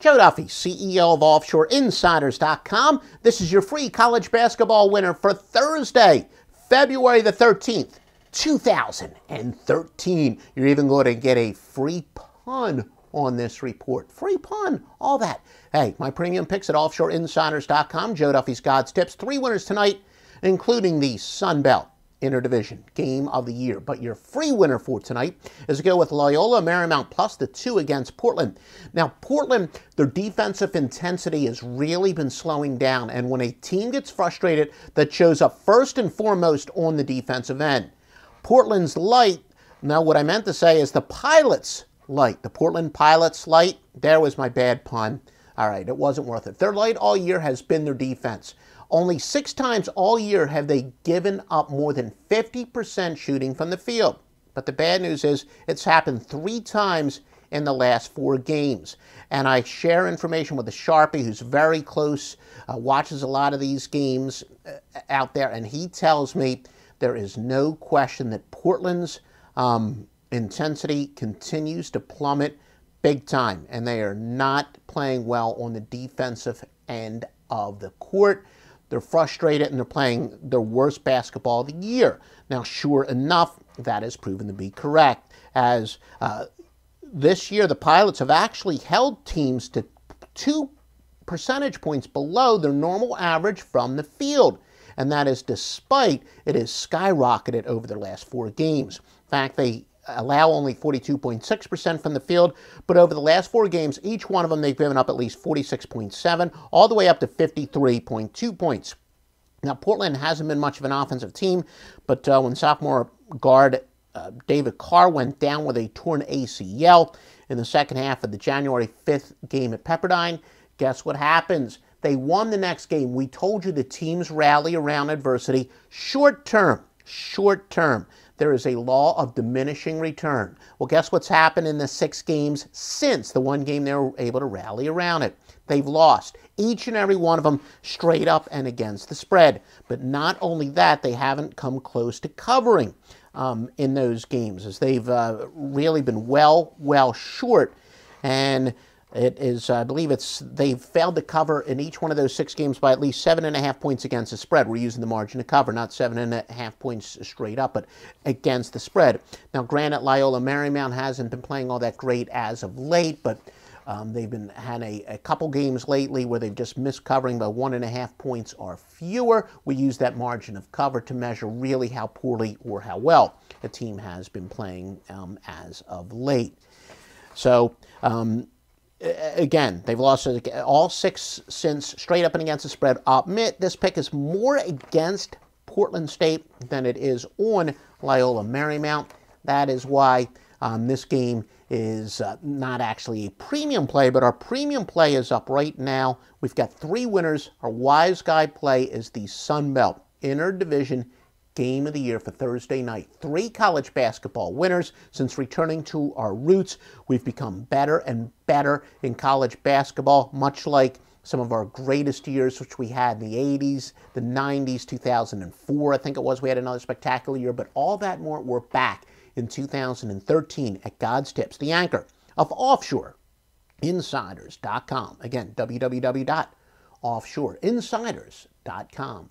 Joe Duffy, CEO of OffshoreInsiders.com. This is your free college basketball winner for Thursday, February the 13th, 2013. You're even going to get a free pun on this report. Free pun, all that. Hey, my premium picks at OffshoreInsiders.com. Joe Duffy's God's Tips. 3 winners tonight, including the Sun Belt Interdivision Game of the Year. But your free winner for tonight is to go with Loyola Marymount plus the 2 against Portland. Now, Portland, their defensive intensity has really been slowing down. And when a team gets frustrated, that shows up first and foremost on the defensive end. Portland's light, now what I meant to say is the Pilots' light. The Portland Pilots' light, there was my bad pun. All right, it wasn't worth it. Their light all year has been their defense. Only 6 times all year have they given up more than 50% shooting from the field. But the bad news is it's happened 3 times in the last 4 games. And I share information with a Sharpie who's very close, watches a lot of these games out there, and he tells me there is no question that Portland's intensity continues to plummet big time, and they are not playing well on the defensive end of the court. They're frustrated, and they're playing their worst basketball of the year. Now, sure enough, that has proven to be correct, as this year the Pilots have actually held teams to 2 percentage points below their normal average from the field, and that is despite it has skyrocketed over their last 4 games. In fact, they allow only 42.6% from the field, but over the last 4 games, each one of them, they've given up at least 46.7, all the way up to 53.2 points. Now, Portland hasn't been much of an offensive team, but when sophomore guard David Carr went down with a torn ACL in the second half of the January 5th game at Pepperdine, guess what happens? They won the next game. We told you the teams rally around adversity. Short term. There is a law of diminishing return. Well, guess what's happened in the 6 games since the 1 game they were able to rally around it? They've lost, each and every one of them, straight up and against the spread. But not only that, they haven't come close to covering in those games, as they've really been well short. And it is, I believe they've failed to cover in each one of those 6 games by at least 7.5 points against the spread. We're using the margin to cover, not 7.5 points straight up, but against the spread. Now, granted, Loyola Marymount hasn't been playing all that great as of late, but they've had a couple games lately where they've just missed covering by 1.5 points or fewer. We use that margin of cover to measure really how poorly or how well a team has been playing as of late. So, again, they've lost all 6 since, straight up and against the spread. I'll admit this pick is more against Portland State than it is on Loyola Marymount. That is why this game is not actually a premium play, but our premium play is up right now. We've got 3 winners. Our wise guy play is the Sun Belt Interdivision Game of the Year for Thursday night. 3 college basketball winners. Since returning to our roots, we've become better and better in college basketball, much like some of our greatest years, which we had in the 80s, the 90s, 2004, I think it was. We had another spectacular year, but all that more, we're back in 2013 at God's Tips, the anchor of OffshoreInsiders.com. Again, www.OffshoreInsiders.com.